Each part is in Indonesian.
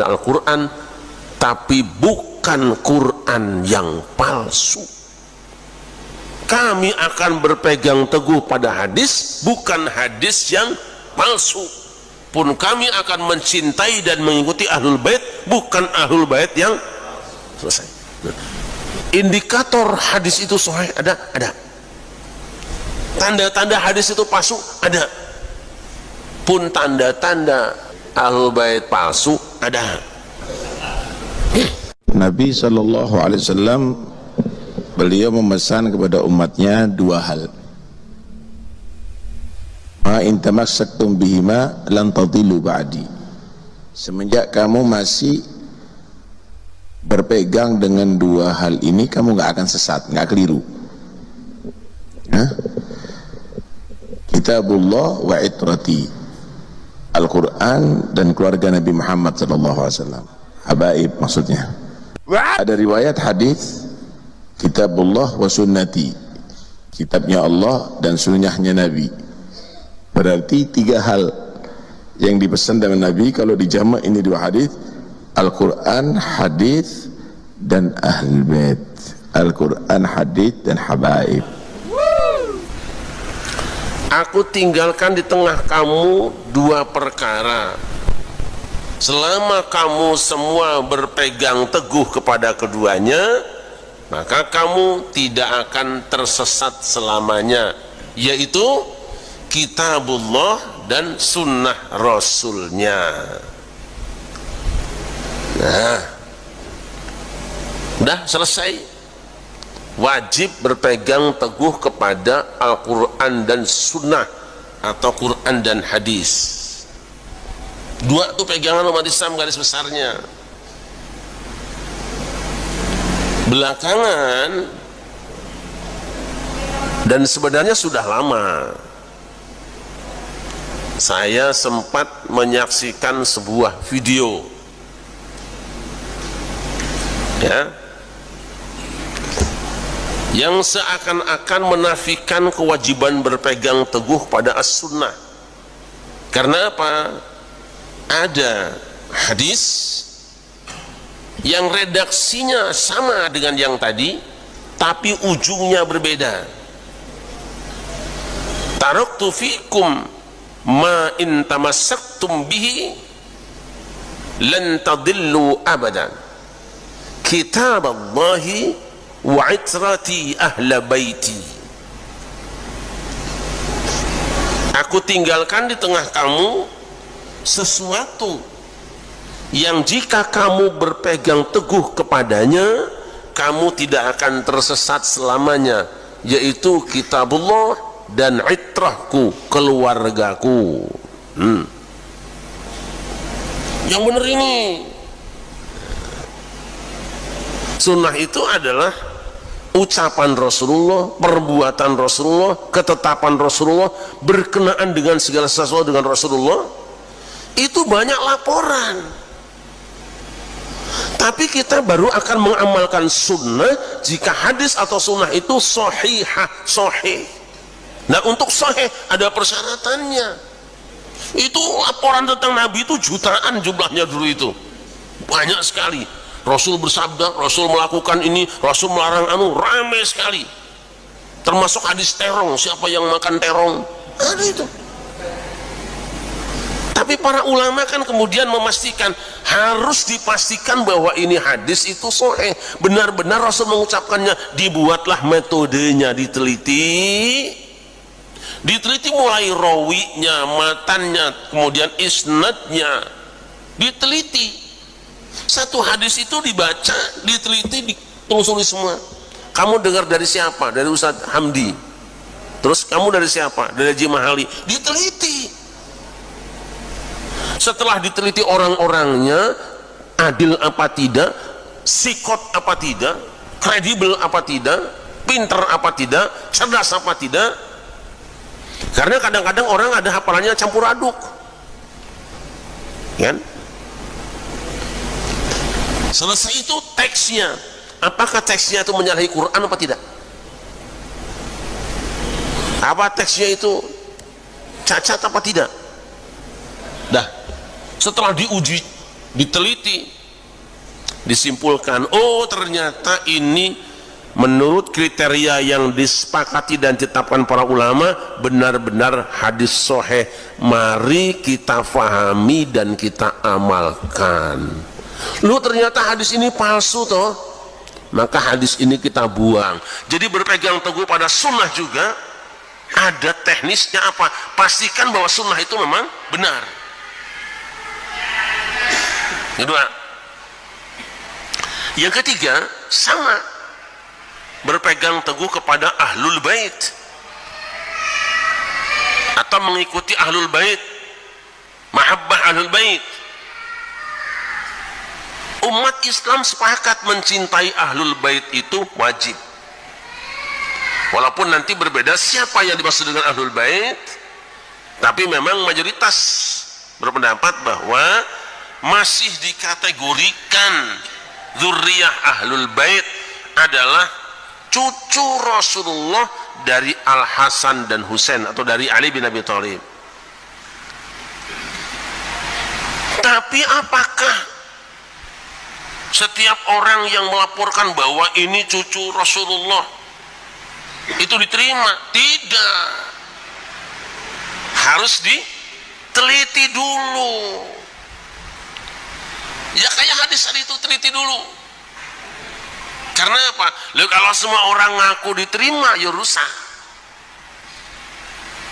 Al-Quran, tapi bukan Quran yang palsu. Kami akan berpegang teguh pada hadis, bukan hadis yang palsu. Pun kami akan mencintai dan mengikuti ahlul bait, bukan ahlul bait yang selesai. Indikator hadis itu sahih ada. Tanda-tanda hadis itu palsu ada. Pun tanda-tanda ahlul bait palsu ada. Nabi SAW beliau memesan kepada umatnya dua hal. Ma in tamassaktum bihima lan tadillu ba'di. Semenjak kamu masih berpegang dengan dua hal ini, kamu nggak akan sesat, nggak keliru. Kitabullah wa itrati, Al-Quran dan keluarga Nabi Muhammad SAW. Habaib maksudnya. Ada riwayat hadis Kitabullah wa sunnati, kitabnya Allah dan sunnahnya Nabi. Berarti tiga hal yang dipesan dengan Nabi. Kalau dijamak ini dua hadis, Al-Quran, hadis dan Ahlul Bait. Al-Quran, hadis dan habaib. Aku tinggalkan di tengah kamu dua perkara. Selama kamu semua berpegang teguh kepada keduanya, maka kamu tidak akan tersesat selamanya, yaitu Kitabullah dan sunnah Rasulnya. Nah, udah selesai. Wajib berpegang teguh kepada Al-Quran dan sunnah, atau Quran dan hadis. Dua itu pegangan umat Islam garis besarnya. Belakangan, dan sebenarnya sudah lama, saya sempat menyaksikan sebuah video, ya, yang seakan-akan menafikan kewajiban berpegang teguh pada as-sunnah. Karena apa? Ada hadis yang redaksinya sama dengan yang tadi, tapi ujungnya berbeda. Taraktu fikum ma in tamassaktum bihi lan tadillu abadan, kitaballahi wa itrati ahla baiti. Aku tinggalkan di tengah kamu sesuatu yang jika kamu berpegang teguh kepadanya, kamu tidak akan tersesat selamanya, yaitu Kitabullah dan itrahku, keluargaku. Yang benar ini. Sunnah itu adalah ucapan Rasulullah, perbuatan Rasulullah, ketetapan Rasulullah, berkenaan dengan segala sesuatu dengan Rasulullah. Itu banyak laporan. Tapi kita baru akan mengamalkan sunnah jika hadis atau sunnah itu sahihah, sahih. Nah, untuk sahih ada persyaratannya. Itu laporan tentang Nabi itu jutaan jumlahnya dulu itu. Banyak sekali. Rasul bersabda, Rasul melakukan ini, Rasul melarang anu, ramai sekali. Termasuk hadis terong, siapa yang makan terong, ada itu. Tapi para ulama kan kemudian memastikan, harus dipastikan bahwa ini hadis itu sahih, benar-benar Rasul mengucapkannya. Dibuatlah metodenya, diteliti mulai rawinya, matannya, kemudian isnadnya, diteliti. Satu hadis itu dibaca, diteliti, ditelusuri semua. Kamu dengar dari siapa? Dari Ustadz Hamdi. Terus kamu dari siapa? Dari Haji Mahali. Diteliti. Setelah diteliti orang-orangnya, adil apa tidak, sikot apa tidak, kredibel apa tidak, pinter apa tidak, cerdas apa tidak. Karena kadang-kadang orang ada hafalannya campur aduk, kan? Selesai itu teksnya, apakah teksnya itu menyalahi Quran apa tidak? Apa teksnya itu cacat apa tidak? Dah, setelah diuji diteliti, disimpulkan, oh ternyata ini menurut kriteria yang disepakati dan ditetapkan para ulama benar-benar hadis sahih. Mari kita fahami dan kita amalkan. Lu ternyata hadis ini palsu toh, maka hadis ini kita buang. Jadi berpegang teguh pada sunnah juga ada teknisnya apa? Pastikan bahwa sunnah itu memang benar. Kedua, yang ketiga sama, berpegang teguh kepada ahlul bait atau mengikuti ahlul bait, mahabbah ahlul bait. Umat Islam sepakat mencintai ahlul bait itu wajib, walaupun nanti berbeda siapa yang dimaksud dengan ahlul bait, tapi memang mayoritas berpendapat bahwa masih dikategorikan dzurriyyah ahlul bait adalah cucu Rasulullah dari Al Hasan dan Husain atau dari Ali bin Abi Thalib. Tapi apakah setiap orang yang melaporkan bahwa ini cucu Rasulullah itu diterima? Tidak, harus diteliti dulu. Ya kayak hadis tadi itu, teliti dulu. Karena apa? Lalu kalau semua orang ngaku diterima, ya rusak.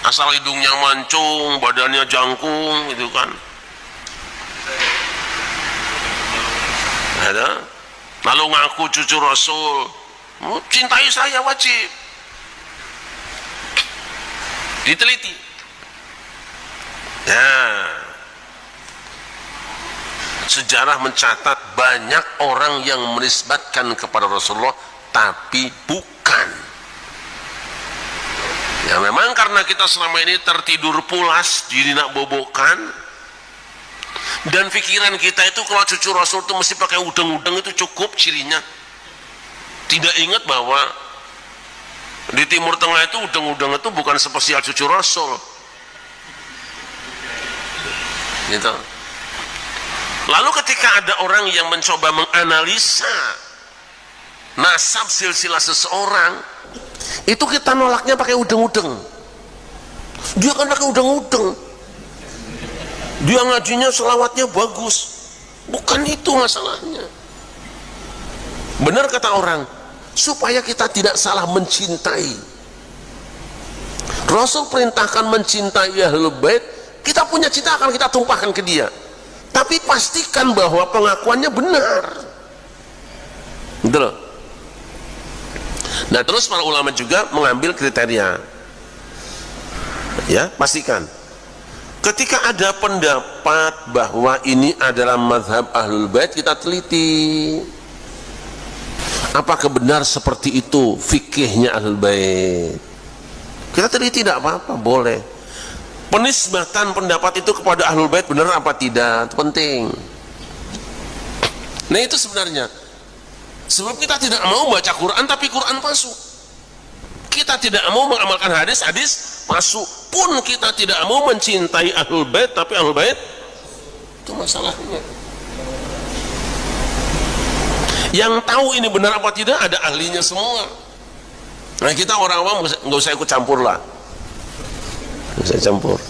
Asal hidungnya mancung, badannya jangkung, gitu kan. Ada. Lalu ngaku cucu Rasul, cintai saya wajib. Diteliti. Ya. Sejarah mencatat banyak orang yang menisbatkan kepada Rasulullah tapi bukan. Ya memang karena kita selama ini tertidur pulas, jinak bobokan, dan pikiran kita itu kalau cucu Rasul itu mesti pakai udeng-udeng itu cukup cirinya. Tidak ingat bahwa di Timur Tengah itu udeng-udeng itu bukan spesial cucu Rasul. Gitu. Lalu ketika ada orang yang mencoba menganalisa nasab silsilah seseorang, itu kita nolaknya pakai udeng-udeng. Dia kan pakai udeng-udeng, dia ngajinya selawatnya bagus. Bukan itu masalahnya. Benar kata orang, supaya kita tidak salah mencintai. Rasul perintahkan mencintai ahlul bait, kita punya cinta akan kita tumpahkan ke dia. Tapi pastikan bahwa pengakuannya benar. Gitu loh. Nah terus para ulama juga mengambil kriteria. Ya, pastikan. Ketika ada pendapat bahwa ini adalah mazhab ahlul bait, kita teliti. Apakah benar seperti itu fikihnya ahlul bait? Kita teliti, tidak apa-apa, boleh. Penisbatan pendapat itu kepada ahlul bait benar apa tidak, itu penting. Nah itu sebenarnya sebab kita tidak mau baca Quran tapi Quran palsu, kita tidak mau mengamalkan hadis, hadis palsu, pun kita tidak mau mencintai ahlul bait tapi ahlul bait itu masalahnya. Yang tahu ini benar apa tidak ada ahlinya semua. Nah kita orang awam nggak usah ikut campur lah. Saya campur.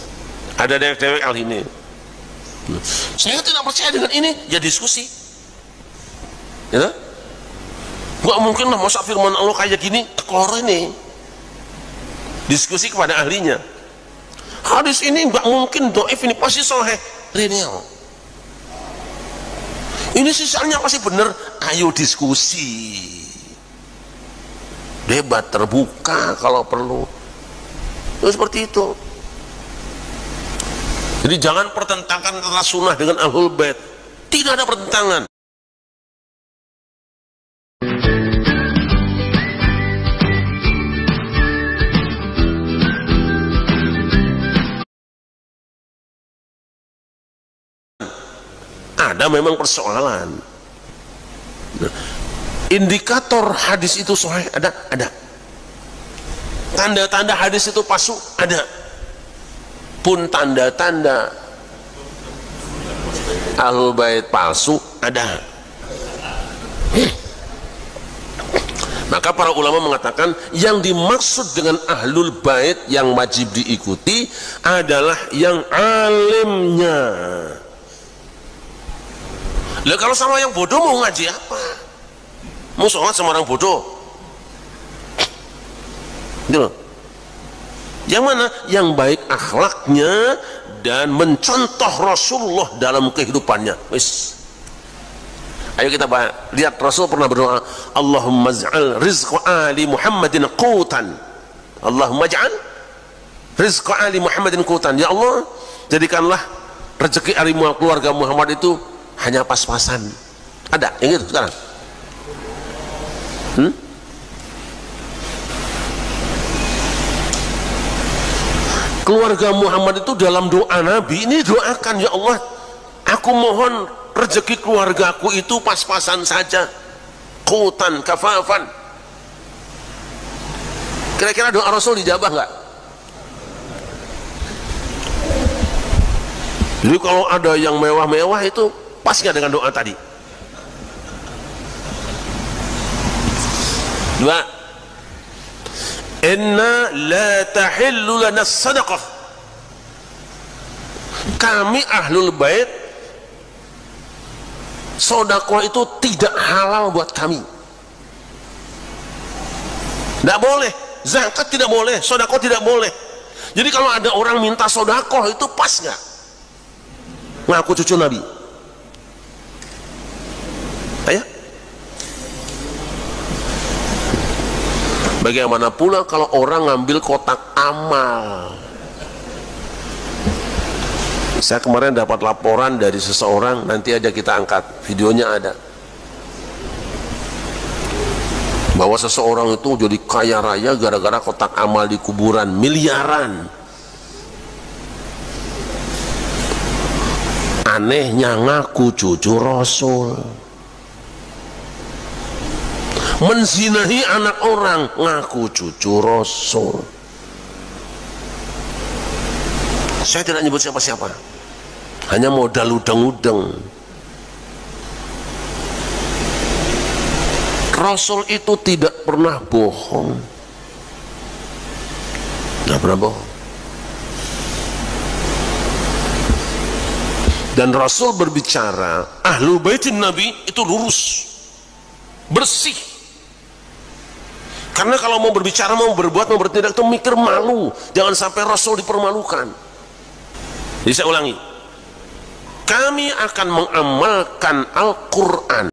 Ada dewek-dewek al ini. Saya tidak percaya dengan ini, ya diskusi. Ya? Gak mungkin lah masa firman Allah kayak gini, tekor ini. Diskusi kepada ahlinya. Hadis ini gak mungkin doif, ini pasti sahih. Real. Ini sisanya pasti benar. Ayo diskusi. Debat terbuka kalau perlu. Itu seperti itu. Jadi jangan pertentangkan antara sunnah dengan ahlul bait. Tidak ada pertentangan. Ada memang persoalan. Indikator hadis itu sahih ada. Tanda-tanda hadis itu palsu ada. Pun tanda-tanda Ahlul bait palsu ada. Maka para ulama mengatakan yang dimaksud dengan ahlul bait yang wajib diikuti adalah yang alimnya. Lah kalau sama yang bodoh mau ngaji apa? Mau sholat sama orang bodoh? Gitu. Yang mana? Yang baik akhlaknya dan mencontoh Rasulullah dalam kehidupannya. Wis. Ayo kita lihat Rasul pernah berdoa, Allahumma ja'al rizqa ali Muhammadin qutan. Allahumma ja'al rizqa ali Muhammadin qutan. Ya Allah, jadikanlah rezeki ali keluarga Muhammad itu hanya pas-pasan. Ada yang gitu sekarang? Keluarga Muhammad itu dalam doa Nabi ini doakan, ya Allah, aku mohon rezeki keluargaku itu pas-pasan saja, qutan kafafan. Kira-kira doa Rasul dijabah nggak? Jadi kalau ada yang mewah-mewah itu pas nggak dengan doa tadi? Dua, inna la tahillu lana sadaqah. Kami ahlul bait, sedekah itu tidak halal buat kami. Tidak boleh, zakat tidak boleh, sedekah tidak boleh. Jadi kalau ada orang minta sedekah itu pas nggak? Ngaku cucu Nabi. Ayo. Bagaimana pula kalau orang ngambil kotak amal? Saya kemarin dapat laporan dari seseorang, nanti aja kita angkat, videonya ada, bahwa seseorang itu jadi kaya raya gara-gara kotak amal di kuburan miliaran. Anehnya ngaku cucu Rasul, menzinahi anak orang ngaku cucu Rasul. Saya tidak nyebut siapa-siapa, hanya modal udang-udang. Rasul itu tidak pernah bohong, tidak pernah bohong. Dan Rasul berbicara, ahlul baitin Nabi itu lurus, bersih. Karena kalau mau berbicara, mau berbuat, mau bertindak itu mikir malu, jangan sampai Rasul dipermalukan. Jadi saya ulangi, kami akan mengamalkan Al-Quran